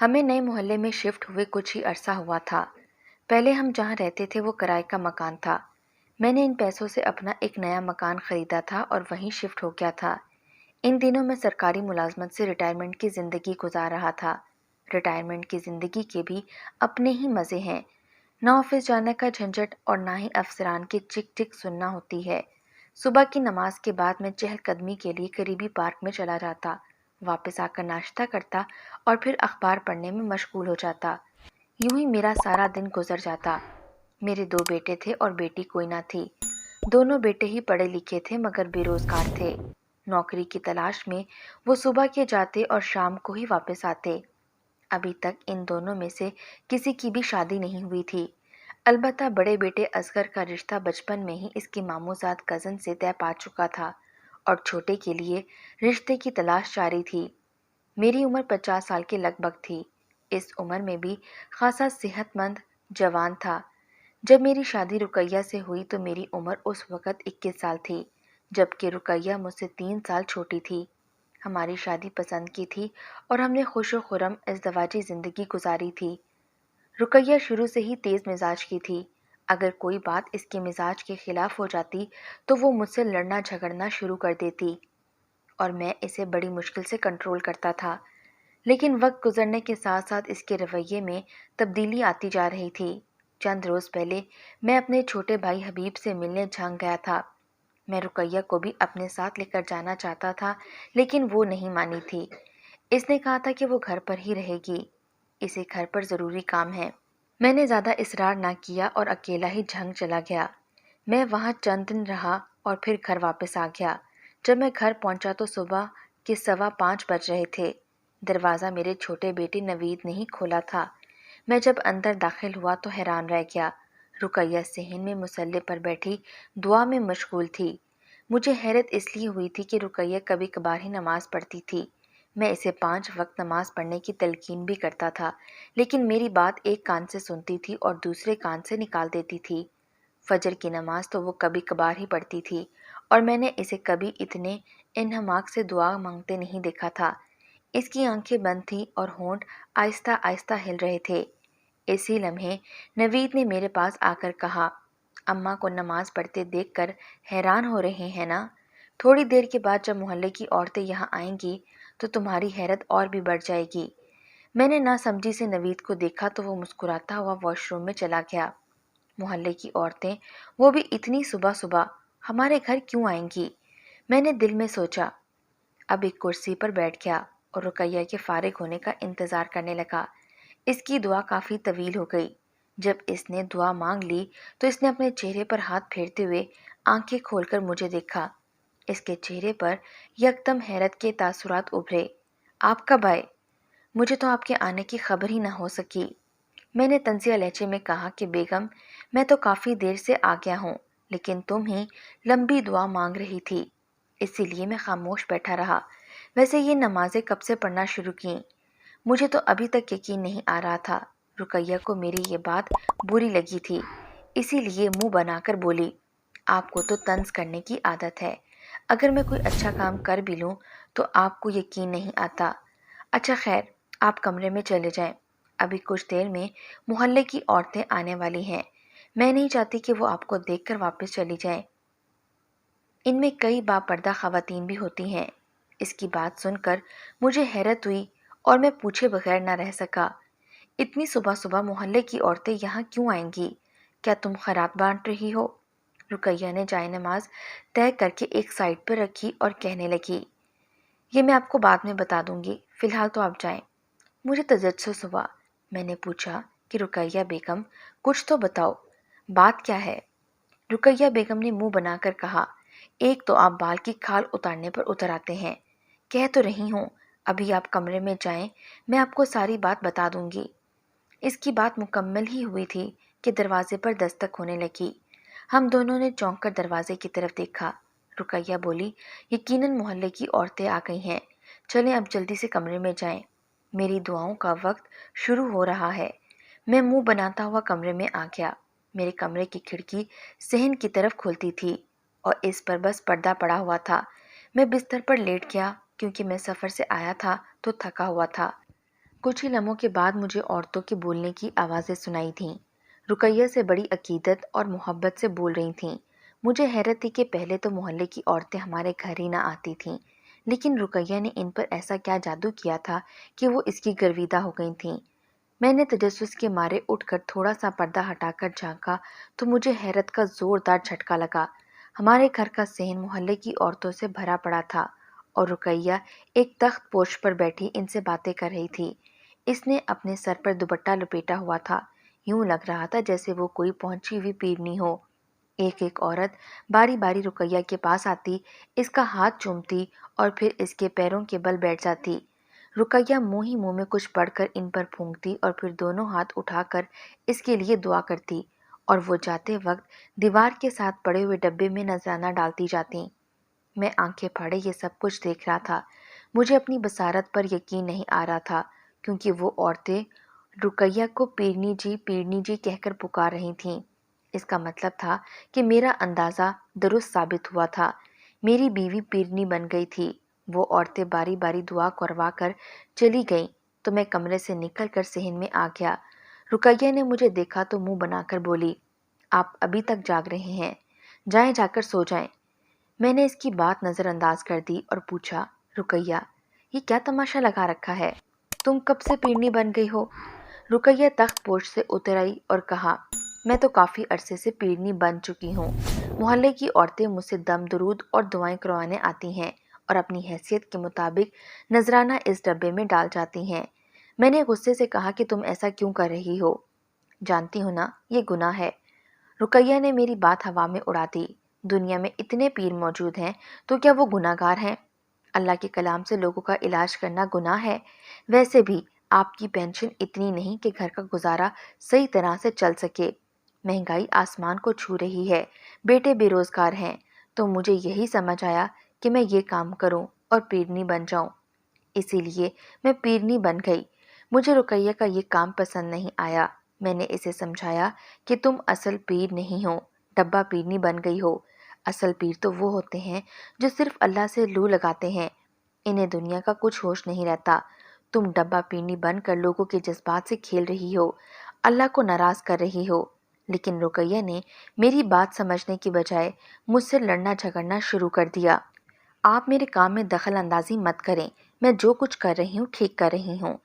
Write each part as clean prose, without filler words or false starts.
ہمیں نئے محلے میں شفٹ ہوئے کچھ ہی عرصہ ہوا تھا۔ پہلے ہم جہاں رہتے تھے وہ کرائے کا مکان تھا۔ میں نے ان پیسوں سے اپنا ایک نیا مکان خریدا تھا اور وہیں شفٹ ہو گیا تھا۔ ان دنوں میں سرکاری ملازمت سے ریٹائرمنٹ کی زندگی گزار رہا تھا۔ ریٹائرمنٹ کی زندگی کے بھی اپنے ہی مزے ہیں۔ نہ آفس جانے کا جھنجھٹ اور نہ ہی افسران کی چک چک سننا ہوتی ہے۔ صبح کی نماز کے بعد میں چہل قدمی کے لیے قریبی پارک میں چلا جاتا، واپس آ کر ناشتہ کرتا اور پھر اخبار پڑھنے میں مشغول ہو جاتا۔ یوں ہی میرا سارا دن گزر جاتا۔ میرے 2 بیٹے تھے اور بیٹی کوئی نہ تھی۔ دونوں بیٹے ہی پڑھے لکھے تھے مگر بے روزگار تھے۔ نوکری کی تلاش میں وہ صبح کے جاتے اور شام کو ہی واپس آتے۔ ابھی تک ان دونوں میں سے کسی کی بھی شادی نہیں ہوئی تھی۔ البتہ بڑے بیٹے اصغر کا رشتہ بچپن میں ہی اس کی ماموزاد کزن سے طے پا چکا تھا اور چھوٹے کے لیے رشتے کی تلاش جاری تھی۔ میری عمر 50 سال کے لگ بھگ تھی۔ اس عمر میں بھی خاصا صحت مند جوان تھا۔ جب میری شادی رقیہ سے ہوئی تو میری عمر اس وقت 21 سال تھی، جبکہ رقیہ مجھ سے 3 سال چھوٹی تھی۔ ہماری شادی پسند کی تھی اور ہم نے خوش و خرم ازدواجی زندگی گزاری تھی۔ رقیہ شروع سے ہی تیز مزاج کی تھی۔ اگر کوئی بات اس کے مزاج کے خلاف ہو جاتی تو وہ مجھ سے لڑنا جھگڑنا شروع کر دیتی اور میں اسے بڑی مشکل سے کنٹرول کرتا تھا۔ لیکن وقت گزرنے کے ساتھ ساتھ اس کے رویے میں تبدیلی آتی جا رہی تھی۔ چند روز پہلے میں اپنے چھوٹے بھائی حبیب سے ملنے جھانک گیا تھا۔ میں رقیہ کو بھی اپنے ساتھ لے کر جانا چاہتا تھا لیکن وہ نہیں مانی تھی۔ اس نے کہا تھا کہ وہ گھر پر ہی رہے گی، اسے گھر پر ضروری کام ہے۔ میں نے زیادہ اصرار نہ کیا اور اکیلا ہی جھنگ چلا گیا۔ میں وہاں چند دن رہا اور پھر گھر واپس آ گیا۔ جب میں گھر پہنچا تو صبح کے 5:15 بج رہے تھے۔ دروازہ میرے چھوٹے بیٹے نوید نے ہی کھولا تھا۔ میں جب اندر داخل ہوا تو حیران رہ گیا۔ رقیہ صحن میں مصلی پر بیٹھی دعا میں مشغول تھی۔ مجھے حیرت اس لیے ہوئی تھی کہ رقیہ کبھی کبھار ہی نماز پڑھتی تھی۔ میں اسے 5 وقت نماز پڑھنے کی تلقین بھی کرتا تھا، لیکن میری بات ایک کان سے سنتی تھی اور دوسرے کان سے نکال دیتی تھی۔ فجر کی نماز تو وہ کبھی کبھار ہی پڑھتی تھی اور میں نے اسے کبھی اتنے انہماک سے دعا مانگتے نہیں دیکھا تھا۔ اس کی آنکھیں بند تھیں اور ہونٹ آہستہ آہستہ ہل رہے تھے۔ اسی لمحے نوید نے میرے پاس آ کر کہا، اماں کو نماز پڑھتے دیکھ کر حیران ہو رہے ہیں نا؟ تھوڑی دیر کے بعد جب محلے کی عورتیں یہاں آئیں گی تو تمہاری حیرت اور بھی بڑھ جائے گی۔ میں نے ناسمجھی سے نوید کو دیکھا تو وہ مسکراتا ہوا واش روم میں چلا گیا۔ محلے کی عورتیں، وہ بھی اتنی صبح صبح، ہمارے گھر کیوں آئیں گی؟ میں نے دل میں سوچا۔ اب ایک کرسی پر بیٹھ گیا اور رقیہ کے فارغ ہونے کا انتظار کرنے لگا۔ اس کی دعا کافی طویل ہو گئی۔ جب اس نے دعا مانگ لی تو اس نے اپنے چہرے پر ہاتھ پھیرتے ہوئے آنکھیں کھول کر مجھے دیکھا۔ اس کے چہرے پر یکدم حیرت کے تاثرات ابھرے۔ آپ کب آئے؟ مجھے تو آپ کے آنے کی خبر ہی نہ ہو سکی۔ میں نے طنزیہ لہجے میں کہا کہ بیگم، میں تو کافی دیر سے آ گیا ہوں، لیکن تم ہی لمبی دعا مانگ رہی تھی، اسی لیے میں خاموش بیٹھا رہا۔ ویسے یہ نمازیں کب سے پڑھنا شروع کیں؟ مجھے تو ابھی تک یقین نہیں آ رہا تھا۔ رقیہ کو میری یہ بات بری لگی تھی، اسی لیے منہ بنا کر بولی، آپ کو تو طنز کرنے کی عادت ہے۔ اگر میں کوئی اچھا کام کر بھی لوں تو آپ کو یقین نہیں آتا۔ اچھا خیر، آپ کمرے میں چلے جائیں، ابھی کچھ دیر میں محلے کی عورتیں آنے والی ہیں۔ میں نہیں چاہتی کہ وہ آپ کو دیکھ کر واپس چلی جائیں۔ ان میں کئی باپردہ خواتین بھی ہوتی ہیں۔ اس کی بات سن کر مجھے حیرت ہوئی اور میں پوچھے بغیر نہ رہ سکا، اتنی صبح صبح محلے کی عورتیں یہاں کیوں آئیں گی؟ کیا تم خیرات بانٹ رہی ہو؟ رقیہ نے جائے نماز طے کر کے ایک سائڈ پر رکھی اور کہنے لگی، یہ میں آپ کو بعد میں بتا دوں گی، فی الحال تو آپ جائیں۔ مجھے تجسس ہوا۔ میں نے پوچھا کہ رقیہ بیگم، کچھ تو بتاؤ، بات کیا ہے؟ رقیہ بیگم نے منہ بنا کر کہا، ایک تو آپ بال کی کھال اتارنے پر اتر آتے ہیں، کہہ تو رہی ہوں ابھی آپ کمرے میں جائیں، میں آپ کو ساری بات بتا دوں گی۔ اس کی بات مکمل ہی ہوئی تھی کہ دروازے پر دستک ہونے لگی۔ ہم دونوں نے چونک کر دروازے کی طرف دیکھا۔ رقیہ بولی، یقیناً محلے کی عورتیں آ گئی ہیں، چلیں اب جلدی سے کمرے میں جائیں، میری دعاؤں کا وقت شروع ہو رہا ہے۔ میں منہ بناتا ہوا کمرے میں آ گیا۔ میرے کمرے کی کھڑکی صحن کی طرف کھلتی تھی اور اس پر بس پردہ پڑا ہوا تھا۔ میں بستر پر لیٹ گیا کیونکہ میں سفر سے آیا تھا تو تھکا ہوا تھا۔ کچھ ہی لمحوں کے بعد مجھے عورتوں کے بولنے کی آوازیں سنائی تھیں۔ رقیہ سے بڑی عقیدت اور محبت سے بول رہی تھیں۔ مجھے حیرت تھی کہ پہلے تو محلے کی عورتیں ہمارے گھر ہی نہ آتی تھیں، لیکن رقیہ نے ان پر ایسا کیا جادو کیا تھا کہ وہ اس کی گرویدہ ہو گئی تھیں۔ میں نے تجسس کے مارے اٹھ کر تھوڑا سا پردہ ہٹا کر جھانکا تو مجھے حیرت کا زوردار جھٹکا لگا۔ ہمارے گھر کا صحن محلے کی عورتوں سے بھرا پڑا تھا اور رقیہ ایک تخت پوش پر بیٹھی ان سے باتیں کر رہی تھی۔ اس نے اپنے سر پر دوپٹہ لپیٹا ہوا تھا، یوں لگ رہا تھا جیسے وہ کوئی پہنچی ہوئی پیرنی ہو۔ ایک ایک عورت باری باری رقیہ کے پاس آتی، اس کا ہاتھ چومتی اور پھر اس کے پیروں کے بل بیٹھ جاتی۔ رقیہ منہ ہی منہ میں کچھ پڑھ کر ان پر پھونکتی اور پھر دونوں ہاتھ اٹھا کر اس کے لیے دعا کرتی اور وہ جاتے وقت دیوار کے ساتھ پڑے ہوئے ڈبے میں نذرانہ ڈالتی جاتی۔ میں آنکھیں پھاڑے یہ سب کچھ دیکھ رہا تھا۔ مجھے اپنی بصارت پر یقین نہیں آ رہا تھا، کیونکہ وہ عورتیں رقیہ کو پیرنی جی کہہ کر پکار رہی تھیں۔ اس کا مطلب تھا کہ میرا اندازہ درست ثابت ہوا تھا، میری بیوی پیرنی بن گئی تھی۔ وہ عورتیں باری باری دعا کروا کر چلی گئیں تو میں کمرے سے نکل کر صحن میں آ گیا۔ رقیہ نے مجھے دیکھا تو منہ بنا کر بولی، آپ ابھی تک جاگ رہے ہیں، جائیں جا کر سو جائیں۔ میں نے اس کی بات نظر انداز کر دی اور پوچھا، رقیہ یہ کیا تماشا لگا رکھا ہے؟ تم کب سے پیرنی بن گئی ہو؟ رقیہ تخت پوش سے اتر آئی اور کہا، میں تو کافی عرصے سے پیرنی بن چکی ہوں۔ محلے کی عورتیں مجھ سے دم درود اور دعائیں کروانے آتی ہیں اور اپنی حیثیت کے مطابق نذرانہ اس ڈبے میں ڈال جاتی ہیں۔ میں نے غصے سے کہا کہ تم ایسا کیوں کر رہی ہو؟ جانتی ہو نا یہ گناہ ہے۔ رقیہ نے میری بات ہوا میں اڑا دی۔ دنیا میں اتنے پیر موجود ہیں تو کیا وہ گناہ گار ہیں؟ اللہ کے کلام سے لوگوں کا علاج کرنا گناہ ہے؟ ویسے بھی آپ کی پینشن اتنی نہیں کہ گھر کا گزارا صحیح طرح سے چل سکے۔ مہنگائی آسمان کو چھو رہی ہے، بیٹے بے روزگار ہیں، تو مجھے یہی سمجھ آیا کہ میں یہ کام کروں اور پیرنی بن جاؤں۔ اسی لیے میں پیرنی بن گئی۔ مجھے رقیہ کا یہ کام پسند نہیں آیا۔ میں نے اسے سمجھایا کہ تم اصل پیر نہیں ہو، ڈبہ پیرنی بن گئی ہو۔ اصل پیر تو وہ ہوتے ہیں جو صرف اللہ سے لو لگاتے ہیں، انہیں دنیا کا کچھ ہوش نہیں رہتا۔ تم ڈبہ پیرنی بن کر لوگوں کے جذبات سے کھیل رہی ہو، اللہ کو ناراض کر رہی ہو۔ لیکن رقیہ نے میری بات سمجھنے کی بجائے مجھ سے لڑنا جھگڑنا شروع کر دیا۔ آپ میرے کام میں دخل اندازی مت کریں، میں جو کچھ کر رہی ہوں ٹھیک کر رہی ہوں۔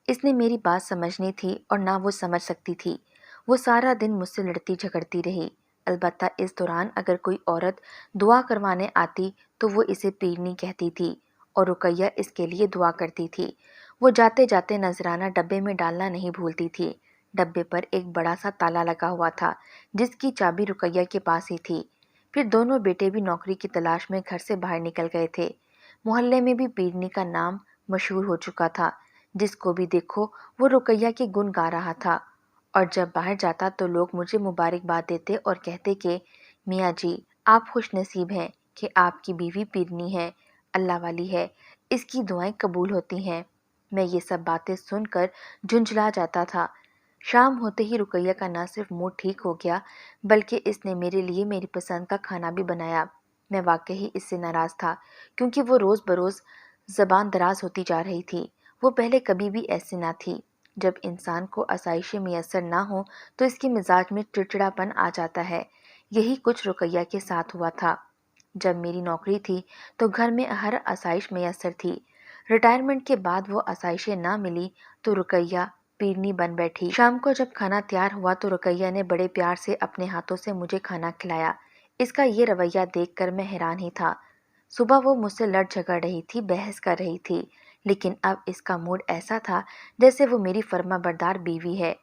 اس نے میری بات سمجھنی تھی اور نہ وہ سمجھ سکتی تھی۔ وہ سارا دن مجھ سے لڑتی جھگڑتی رہی۔ البتہ اس دوران اگر کوئی عورت دعا کروانے آتی تو وہ اسے پیرنی کہتی تھی اور رقیہ اس کے لیے دعا کرتی تھی۔ وہ جاتے جاتے نذرانہ ڈبے میں ڈالنا نہیں بھولتی تھی۔ ڈبے پر ایک بڑا سا تالا لگا ہوا تھا جس کی چابی رقیہ کے پاس ہی تھی۔ پھر دونوں بیٹے بھی نوکری کی تلاش میں گھر سے باہر نکل گئے تھے۔ محلے میں بھی پیرنی کا نام مشہور ہو چکا تھا، جس کو بھی دیکھو وہ رقیہ کے گن گا رہا تھا، اور جب باہر جاتا تو لوگ مجھے مبارکباد دیتے اور کہتے کہ میاں جی آپ خوش نصیب ہیں کہ آپ کی بیوی پیرنی ہے، اللہ والی ہے، اس کی دعائیں قبول ہوتی ہیں۔ میں یہ سب باتیں سن کر جھنجھلا جاتا تھا۔ شام ہوتے ہی رقیہ کا نہ صرف موڈ ٹھیک ہو گیا بلکہ اس نے میرے لیے میری پسند کا کھانا بھی بنایا۔ میں واقعی اس سے ناراض تھا کیونکہ وہ روز بروز زبان دراز ہوتی جا رہی تھی۔ وہ پہلے کبھی بھی ایسی نہ تھی۔ جب انسان کو آسائشیں میسر نہ ہوں تو اس کے مزاج میں چڑچڑا پن آ جاتا ہے۔ یہی کچھ رقیہ کے ساتھ ہوا تھا۔ جب میری نوکری تھی تو گھر میں ہر آسائش میسر تھی۔ ریٹائرمنٹ کے بعد وہ آسائشیں نہ ملی تو رقیہ پیرنی بن بیٹھی۔ شام کو جب کھانا تیار ہوا تو رقیہ نے بڑے پیار سے اپنے ہاتھوں سے مجھے کھانا کھلایا۔ اس کا یہ رویہ دیکھ کر میں حیران ہی تھا۔ صبح وہ مجھ سے لڑ جھگڑ رہی تھی، بحث کر رہی تھی، لیکن اب اس کا موڈ ایسا تھا جیسے وہ میری فرما بردار بیوی ہے۔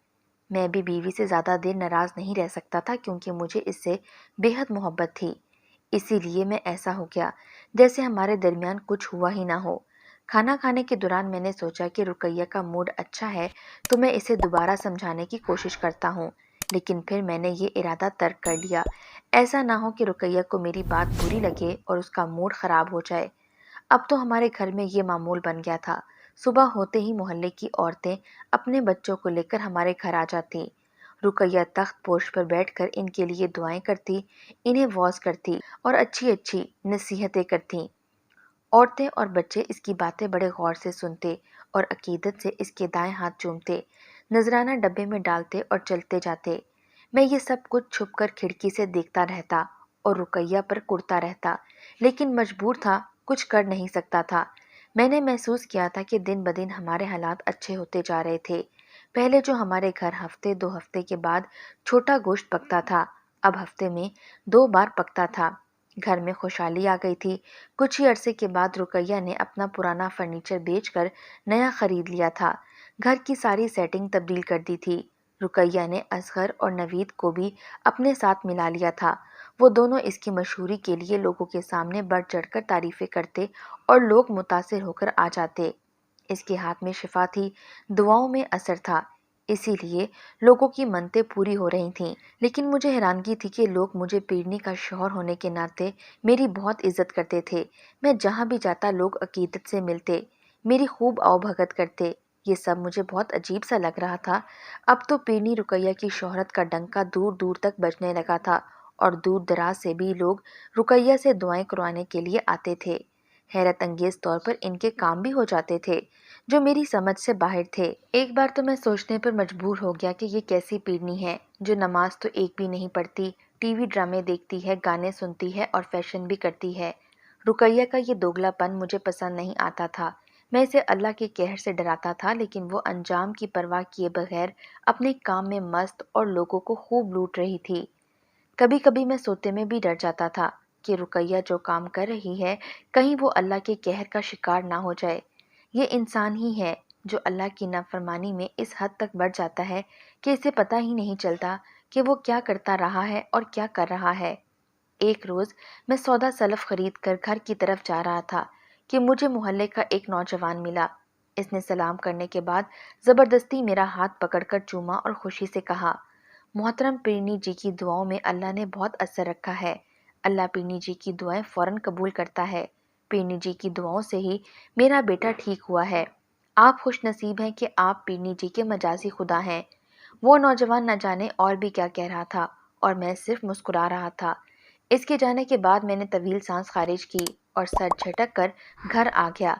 میں بھی بیوی سے زیادہ دیر ناراض نہیں رہ سکتا تھا کیونکہ مجھے اس سے بے حد محبت تھی۔ اسی لیے میں ایسا ہو گیا جیسے ہمارے درمیان کچھ ہوا ہی نہ ہو۔ کھانا کھانے کے دوران میں نے سوچا کہ رقیہ کا موڈ اچھا ہے تو میں اسے دوبارہ سمجھانے کی کوشش کرتا ہوں، لیکن پھر میں نے یہ ارادہ ترک کر لیا۔ ایسا نہ ہو کہ رقیہ کو میری بات بری لگے اور اس کا موڈ خراب ہو جائے۔ اب تو ہمارے گھر میں یہ معمول بن گیا تھا۔ صبح ہوتے ہی محلے کی عورتیں اپنے بچوں کو لے کر ہمارے گھر آ جاتی۔ رقیہ تخت پوش پر بیٹھ کر ان کے لیے دعائیں کرتی، انہیں واعظ کرتی اور اچھی اچھی نصیحتیں کرتی۔ عورتیں اور بچے اس کی باتیں بڑے غور سے سنتے اور عقیدت سے اس کے دائیں ہاتھ چومتے، نذرانہ ڈبے میں ڈالتے اور چلتے جاتے۔ میں یہ سب کچھ چھپ کر کھڑکی سے دیکھتا رہتا اور رقیہ پر کڑتا رہتا، لیکن مجبور تھا، کچھ کر نہیں سکتا تھا۔ میں نے محسوس کیا تھا کہ دن بدن ہمارے حالات اچھے ہوتے جا رہے تھے۔ پہلے جو ہمارے گھر ہفتے 2 ہفتے کے بعد چھوٹا گوشت پکتا تھا، اب ہفتے میں 2 بار پکتا تھا۔ گھر میں خوشحالی آ گئی تھی۔ کچھ ہی عرصے کے بعد رقیہ نے اپنا پرانا فرنیچر بیچ کر نیا خرید لیا تھا۔ گھر کی ساری سیٹنگ تبدیل کر دی تھی۔ رقیہ نے اصغر اور نوید کو بھی اپنے ساتھ ملا لیا تھا۔ وہ دونوں اس کی مشہوری کے لیے لوگوں کے سامنے بڑھ چڑھ کر تعریفیں کرتے اور لوگ متاثر ہو کر آ جاتے۔ اس کے ہاتھ میں شفا تھی، دعاؤں میں اثر تھا، اسی لیے لوگوں کی منتیں پوری ہو رہی تھیں۔ لیکن مجھے حیرانگی تھی کہ لوگ مجھے پیرنی کا شوہر ہونے کے ناطے میری بہت عزت کرتے تھے۔ میں جہاں بھی جاتا لوگ عقیدت سے ملتے، میری خوب آؤ بھگت کرتے۔ یہ سب مجھے بہت عجیب سا لگ رہا تھا۔ اب تو پیرنی رقیہ کی شہرت کا ڈنکا دور دور تک بجنے لگا تھا اور دور دراز سے بھی لوگ رقیہ سے دعائیں کروانے کے لیے آتے تھے۔ حیرت انگیز طور پر ان کے کام بھی ہو جاتے تھے جو میری سمجھ سے باہر تھے۔ ایک بار تو میں سوچنے پر مجبور ہو گیا کہ یہ کیسی پیرنی ہے جو نماز تو ایک بھی نہیں پڑھتی، ٹی وی ڈرامے دیکھتی ہے، گانے سنتی ہے اور فیشن بھی کرتی ہے۔ رقیہ کا یہ دوگلا پن مجھے پسند نہیں آتا تھا۔ میں اسے اللہ کے قہر سے ڈراتا تھا، لیکن وہ انجام کی پرواہ کیے بغیر اپنے کام میں مست اور لوگوں کو خوب لوٹ رہی تھی۔ کبھی کبھی میں سوتے میں بھی ڈر جاتا تھا کہ رقیہ جو کام کر رہی ہے کہیں وہ اللہ کے قہر کا شکار نہ ہو جائے۔ یہ انسان ہی ہے جو اللہ کی نافرمانی میں اس حد تک بڑھ جاتا ہے کہ اسے پتہ ہی نہیں چلتا کہ وہ کیا کرتا رہا ہے اور کیا کر رہا ہے۔ ایک روز میں سودا سلف خرید کر گھر کی طرف جا رہا تھا کہ مجھے محلے کا ایک نوجوان ملا۔ اس نے سلام کرنے کے بعد زبردستی میرا ہاتھ پکڑ کر چوما اور خوشی سے کہا، محترم پیرنی جی کی دعاؤں میں اللہ نے بہت اثر رکھا ہے۔ اللہ پیرنی جی کی دعائیں فوراً قبول کرتا ہے۔ پیرنی جی کی دعاؤں سے ہی میرا بیٹا ٹھیک ہوا ہے۔ آپ خوش نصیب ہیں کہ آپ پیرنی جی کے مجازی خدا ہیں۔ وہ نوجوان نہ جانے اور بھی کیا کہہ رہا تھا اور میں صرف مسکرا رہا تھا۔ اس کے جانے کے بعد میں نے طویل سانس خارج کی اور سر جھٹک کر گھر آ گیا۔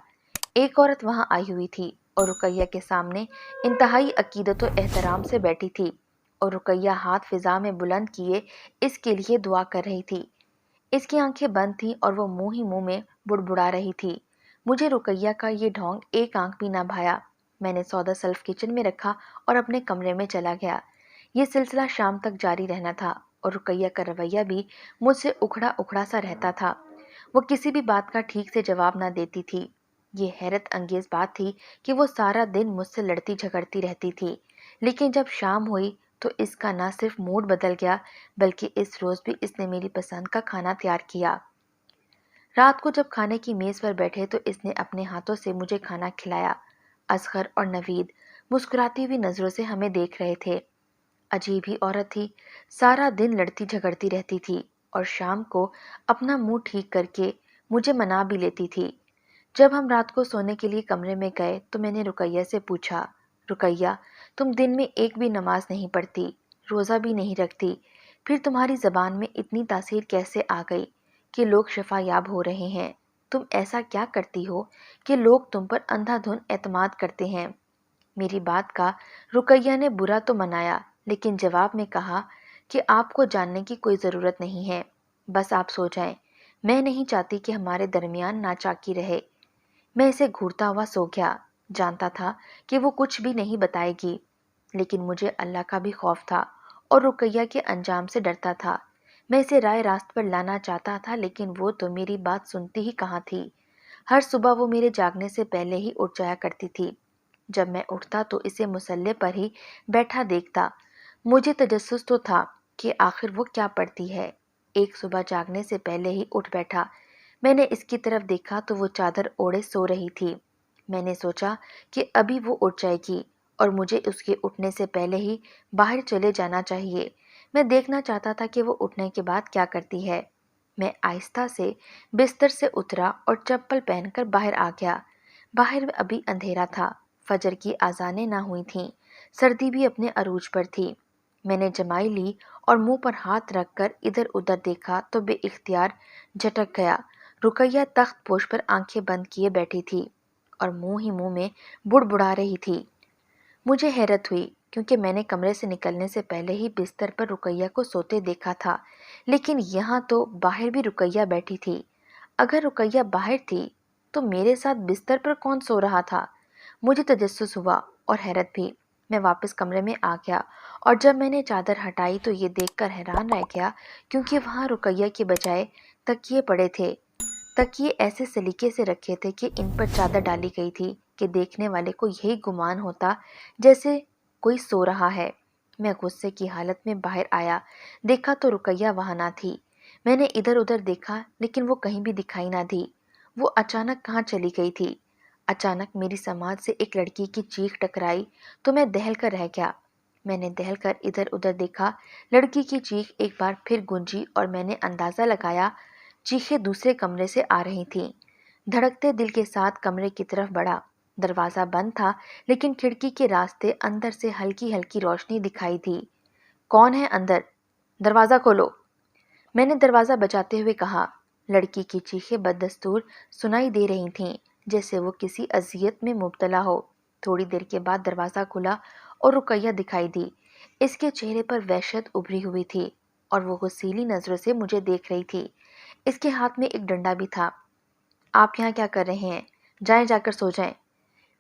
ایک عورت وہاں آئی ہوئی تھی اور رقیہ کے سامنے انتہائی عقیدت و احترام سے بیٹھی تھی، اور رقیہ ہاتھ فضا میں بلند کیے اس کے لیے دعا کر رہی تھی۔ اس کی آنکھیں بند تھیں اور وہ منہ ہی منہ میں بڑبڑا رہی تھی۔ مجھے رقیہ کا یہ ڈھونگ ایک آنکھ بھی نہ بھایا۔ میں نے سودا سلف کچن میں رکھا اور اپنے کمرے میں چلا گیا۔ یہ سلسلہ شام تک جاری رہنا تھا اور رقیہ کا رویہ بھی مجھ سے اکھڑا اکھڑا سا رہتا تھا۔ وہ کسی بھی بات کا ٹھیک سے جواب نہ دیتی تھی۔ یہ حیرت انگیز بات تھی کہ وہ سارا دن مجھ سے لڑتی جھگڑتی رہتی تھی، لیکن جب شام ہوئی تو اس کا نہ صرف موڈ بدل گیا بلکہ اس روز بھی اس نے میری پسند کا کھانا تیار کیا۔ رات کو جب کھانے کی میز پر بیٹھے تو اس نے اپنے ہاتھوں سے مجھے کھانا کھلایا۔ اصغر اور نوید مسکراتی ہوئی نظروں سے ہمیں دیکھ رہے تھے۔ عجیب ہی عورت تھی، سارا دن لڑتی جھگڑتی رہتی تھی اور شام کو اپنا منہ ٹھیک کر کے مجھے منا بھی لیتی تھی۔ جب ہم رات کو سونے کے لیے کمرے میں گئے تو میں نے رقیہ سے پوچھا، رقیہ تم دن میں ایک بھی نماز نہیں پڑھتی، روزہ بھی نہیں رکھتی، پھر تمہاری زبان میں اتنی تاثیر کیسے آ گئی کہ لوگ شفا یاب ہو رہے ہیں؟ تم ایسا کیا کرتی ہو کہ لوگ تم پر اندھا دھن اعتماد کرتے ہیں؟ میری بات کا رقیہ نے برا تو منایا، لیکن جواب میں کہا کہ آپ کو جاننے کی کوئی ضرورت نہیں ہے، بس آپ سو جائیں، میں نہیں چاہتی کہ ہمارے درمیان ناچاکی رہے۔ میں اسے گھورتا ہوا سو گیا، جانتا تھا کہ وہ کچھ بھی نہیں بتائے گی، لیکن مجھے اللہ کا بھی خوف تھا اور رقیہ کے انجام سے ڈرتا تھا۔ میں اسے رائے راست پر لانا چاہتا تھا لیکن وہ تو میری بات سنتی ہی کہاں تھی۔ ہر صبح وہ میرے جاگنے سے پہلے ہی اٹھ جایا کرتی تھی۔ جب میں اٹھتا تو اسے مصلے پر ہی بیٹھا دیکھتا۔ مجھے تجسس تو تھا کہ آخر وہ کیا پڑھتی ہے۔ ایک صبح جاگنے سے پہلے ہی اٹھ بیٹھا۔ میں نے اس کی طرف دیکھا تو وہ چادر اوڑھے سو رہی تھی۔ میں نے سوچا کہ ابھی وہ اٹھ جائے گی اور مجھے اس کے اٹھنے سے پہلے ہی باہر چلے جانا چاہیے۔ میں دیکھنا چاہتا تھا کہ وہ اٹھنے کے بعد کیا کرتی ہے۔ میں آہستہ سے بستر سے اترا اور چپل پہن کر باہر آ گیا۔ باہر ابھی اندھیرا تھا، فجر کی اذانیں نہ ہوئی تھیں، سردی بھی اپنے عروج پر تھی۔ میں نے جمائی لی اور منہ پر ہاتھ رکھ کر ادھر ادھر دیکھا تو بے اختیار جھٹک گیا۔ رقیہ تخت پوش پر آنکھیں بند کیے بیٹھی تھی اور منہ ہی منہ میں بڑبڑا رہی تھی۔ مجھے حیرت ہوئی کیونکہ میں نے کمرے سے نکلنے سے پہلے ہی بستر پر رقیہ کو سوتے دیکھا تھا، لیکن یہاں تو باہر بھی رقیہ بیٹھی تھی۔ اگر رقیہ باہر تھی تو میرے ساتھ بستر پر کون سو رہا تھا؟ مجھے تجسس ہوا اور حیرت بھی۔ میں واپس کمرے میں آ گیا اور جب میں نے چادر ہٹائی تو یہ دیکھ کر حیران رہ گیا کیونکہ وہاں رقیہ کے بجائے تکیے پڑے تھے۔ تکیے ایسے سلیقے سے رکھے تھے کہ ان پر چادر ڈالی گئی تھی کہ دیکھنے والے کو یہی گمان ہوتا جیسے کوئی سو رہا ہے۔ میں غصے کی حالت میں باہر آیا، دیکھا تو رقیہ وہاں نہ تھی۔ میں نے ادھر ادھر دیکھا لیکن وہ کہیں بھی دکھائی نہ دی۔ وہ اچانک کہاں چلی گئی تھی؟ اچانک میری سماعت سے ایک لڑکی کی چیخ ٹکرائی تو میں دہل کر رہ گیا۔ میں نے دہل کر ادھر ادھر دیکھا، لڑکی کی چیخ ایک بار پھر گونجی اور میں نے اندازہ لگایا چیخیں دوسرے کمرے سے آ رہی تھیں۔ دھڑکتے دل کے ساتھ کمرے کی طرف بڑھا۔ دروازہ بند تھا لیکن کھڑکی کے راستے اندر سے ہلکی ہلکی روشنی دکھائی دی۔ کون ہے اندر؟ دروازہ کھولو، میں نے دروازہ بجاتے ہوئے کہا۔ لڑکی کی چیخیں بددستور سنائی دے رہی تھیں جیسے وہ کسی اذیت میں مبتلا ہو۔ تھوڑی دیر کے بعد دروازہ کھلا اور رقیہ دکھائی دی۔ اس کے چہرے پر وحشت ابھری ہوئی تھی اور وہ غصیلی نظروں سے مجھے دیکھ رہی تھی۔ اس کے ہاتھ میں ایک ڈنڈا بھی تھا۔ آپ یہاں کیا کر رہے ہیں؟ جائیں، جا کر سو جائیں۔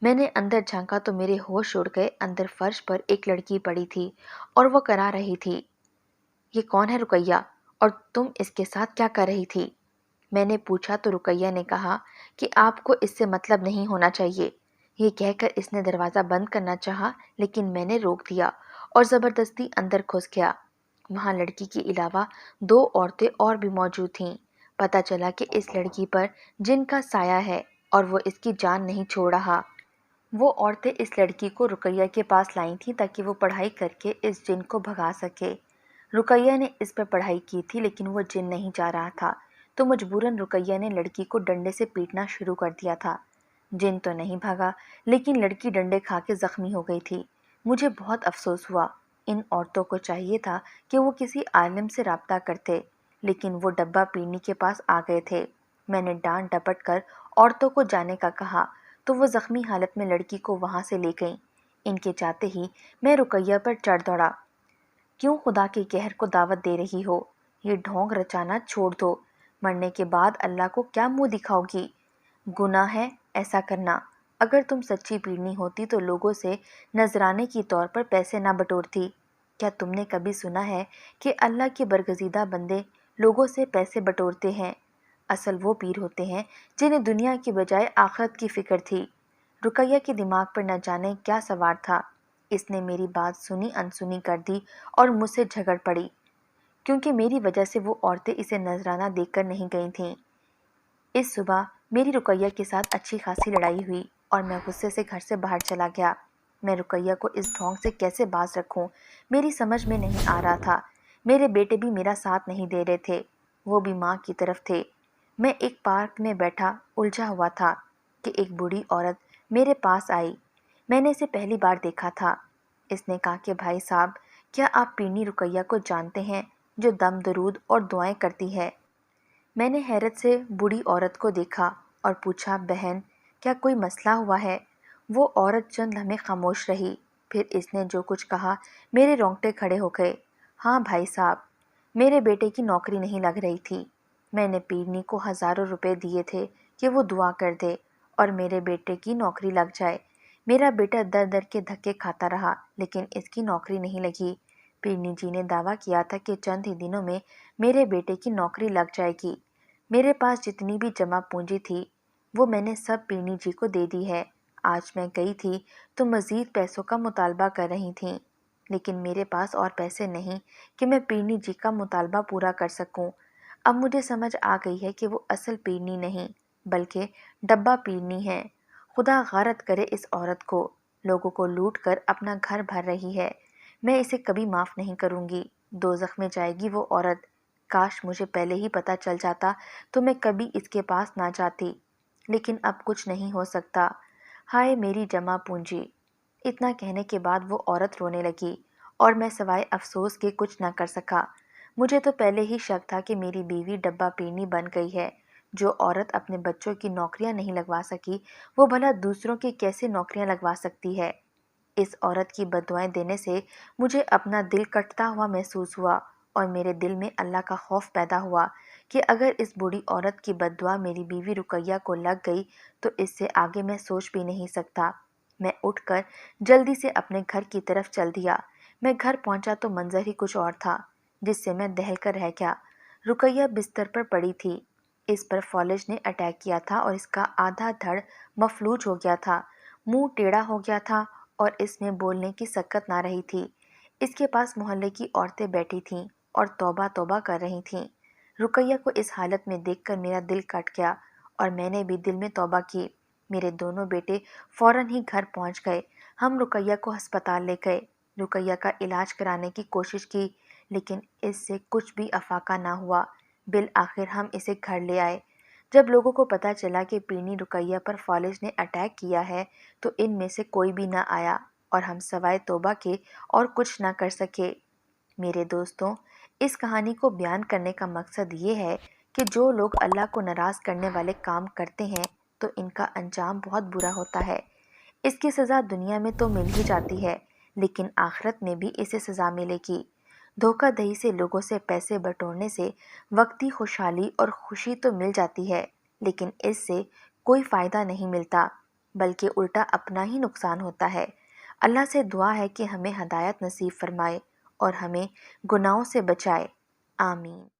میں نے اندر جھانکا تو میرے ہوش اڑ گئے۔ اندر فرش پر ایک لڑکی پڑی تھی اور وہ کرا رہی تھی، یہ کون ہے رقیہ؟ اور تم اس کے ساتھ کیا کر رہی تھی؟ میں نے پوچھا تو رقیہ نے کہا کہ آپ کو اس سے مطلب نہیں ہونا چاہیے۔ یہ کہہ کر اس نے دروازہ بند کرنا چاہا لیکن میں نے روک دیا اور زبردستی اندر گھس گیا۔ وہاں لڑکی کے علاوہ 2 عورتیں اور بھی موجود تھیں۔ پتہ چلا کہ اس لڑکی پر جن کا سایہ ہے اور وہ اس کی جان نہیں چھوڑ رہا۔ وہ عورتیں اس لڑکی کو رقیہ کے پاس لائی تھیں تاکہ وہ پڑھائی کر کے اس جن کو بھگا سکے۔ رقیہ نے اس پر پڑھائی کی تھی لیکن وہ جن نہیں جا رہا تھا تو مجبوراً رقیہ نے لڑکی کو ڈنڈے سے پیٹنا شروع کر دیا تھا۔ جن تو نہیں بھاگا لیکن لڑکی ڈنڈے کھا کے زخمی ہو گئی تھی۔ مجھے بہت افسوس ہوا۔ ان عورتوں کو چاہیے تھا کہ وہ کسی عالم سے رابطہ کرتے، لیکن وہ ڈبہ پیرنی کے پاس آ گئے تھے۔ میں نے ڈانٹ ڈپٹ کر عورتوں کو جانے کا کہا تو وہ زخمی حالت میں لڑکی کو وہاں سے لے گئیں۔ ان کے جاتے ہی میں رقیہ پر چڑھ دوڑا۔ کیوں خدا کے قہر کو دعوت دے رہی ہو؟ یہ ڈھونگ رچانا چھوڑ دو۔ مرنے کے بعد اللہ کو کیا منہ دکھاؤ گی؟ گناہ ہے ایسا کرنا۔ اگر تم سچی پیرنی ہوتی تو لوگوں سے نذرانے کی طور پر پیسے نہ بٹورتی۔ کیا تم نے کبھی سنا ہے کہ اللہ کے برگزیدہ بندے لوگوں سے پیسے بٹورتے ہیں؟ اصل وہ پیر ہوتے ہیں جنہیں دنیا کی بجائے آخرت کی فکر تھی۔ رقیہ کے دماغ پر نہ جانے کیا سوار تھا۔ اس نے میری بات سنی انسنی کر دی اور مجھ سے جھگڑ پڑی کیونکہ میری وجہ سے وہ عورتیں اسے نذرانہ دے کر نہیں گئی تھیں۔ اس صبح میری رقیہ کے ساتھ اچھی خاصی لڑائی ہوئی اور میں غصے سے گھر سے باہر چلا گیا۔ میں رقیہ کو اس ڈھونگ سے کیسے باز رکھوں میری سمجھ میں نہیں آ رہا تھا۔ میرے بیٹے بھی میرا ساتھ نہیں دے رہے تھے، وہ بھی ماں کی طرف تھے۔ میں ایک پارک میں بیٹھا الجھا ہوا تھا کہ ایک بوڑھی عورت میرے پاس آئی۔ میں نے اسے پہلی بار دیکھا تھا۔ اس نے کہا کہ بھائی صاحب، کیا آپ پیرنی رقیہ کو جانتے ہیں جو دم درود اور دعائیں کرتی ہے؟ میں نے حیرت سے بوڑھی عورت کو دیکھا اور پوچھا، بہن کیا کوئی مسئلہ ہوا ہے؟ وہ عورت چند لمحے خاموش رہی، پھر اس نے جو کچھ کہا میرے رونگٹے کھڑے ہو گئے۔ ہاں بھائی صاحب، میرے بیٹے کی نوکری نہیں لگ رہی تھی۔ میں نے پیرنی کو ہزاروں روپے دیے تھے کہ وہ دعا کر دے اور میرے بیٹے کی نوکری لگ جائے۔ میرا بیٹا در در کے دھکے کھاتا رہا لیکن اس کی نوکری نہیں لگی۔ پیرنی جی نے دعویٰ کیا تھا کہ چند ہی دنوں میں میرے بیٹے کی نوکری لگ جائے گی۔ میرے پاس جتنی بھی جمع پونجی تھی وہ میں نے سب پیرنی جی کو دے دی ہے۔ آج میں گئی تھی تو مزید پیسوں کا مطالبہ کر رہی تھیں لیکن میرے پاس اور پیسے نہیں کہ میں پیرنی جی کا مطالبہ پورا کر سکوں۔ اب مجھے سمجھ آ گئی ہے کہ وہ اصل پیرنی نہیں بلکہ ڈبہ پیرنی ہے۔ خدا غارت کرے اس عورت کو، لوگوں کو لوٹ کر اپنا گھر بھر رہی ہے۔ میں اسے کبھی معاف نہیں کروں گی۔ دوزخ میں جائے گی وہ عورت۔ کاش مجھے پہلے ہی پتہ چل جاتا تو میں کبھی اس کے پاس نہ جاتی، لیکن اب کچھ نہیں ہو سکتا۔ ہائے میری جمع پونجی۔ اتنا کہنے کے بعد وہ عورت رونے لگی اور میں سوائے افسوس کے کچھ نہ کر سکا۔ مجھے تو پہلے ہی شک تھا کہ میری بیوی ڈبہ پیرنی بن گئی ہے جو عورت اپنے بچوں کی نوکریاں نہیں لگوا سکی وہ بھلا دوسروں کی کیسے نوکریاں لگوا سکتی ہے؟ اس عورت کی بددعائیں دینے سے مجھے اپنا دل کٹتا ہوا محسوس ہوا اور میرے دل میں اللہ کا خوف پیدا ہوا کہ اگر اس بوڑھی عورت کی بددعا میری بیوی رقیہ کو لگ گئی تو اس سے آگے میں سوچ بھی نہیں سکتا۔ میں اٹھ کر جلدی سے اپنے گھر کی طرف چل دیا۔ میں گھر پہنچا تو منظر ہی کچھ اور تھا جس سے میں دہل کر رہ گیا۔ رقیہ بستر پر پڑی تھی۔ اس پر فالج نے اٹیک کیا تھا اور اس کا آدھا دھڑ مفلوج ہو گیا تھا، منہ ٹیڑھا ہو گیا تھا اور اس میں بولنے کی سکت نہ رہی تھی۔ اس کے پاس محلے کی عورتیں بیٹھی تھیں اور توبہ توبہ کر رہی تھیں۔ رقیہ کو اس حالت میں دیکھ کر میرا دل کٹ گیا اور میں نے بھی دل میں توبہ کی۔ میرے دونوں بیٹے فوراً ہی گھر پہنچ گئے۔ ہم رقیہ کو ہسپتال لے گئے، رقیہ کا علاج کرانے کی کوشش کی لیکن اس سے کچھ بھی افاقہ نہ ہوا۔ بالآخر ہم اسے گھر لے آئے۔ جب لوگوں کو پتہ چلا کہ پینی رقیہ پر فالج نے اٹیک کیا ہے تو ان میں سے کوئی بھی نہ آیا اور ہم سوائے توبہ کے اور کچھ نہ کر سکے۔ میرے دوستوں، اس کہانی کو بیان کرنے کا مقصد یہ ہے کہ جو لوگ اللہ کو ناراض کرنے والے کام کرتے ہیں تو ان کا انجام بہت برا ہوتا ہے۔ اس کی سزا دنیا میں تو مل ہی جاتی ہے لیکن آخرت میں بھی اسے سزا ملے گی۔ دھوکہ دہی سے لوگوں سے پیسے بٹورنے سے وقتی خوشحالی اور خوشی تو مل جاتی ہے لیکن اس سے کوئی فائدہ نہیں ملتا بلکہ الٹا اپنا ہی نقصان ہوتا ہے۔ اللہ سے دعا ہے کہ ہمیں ہدایت نصیب فرمائے اور ہمیں گناہوں سے بچائے۔ آمین۔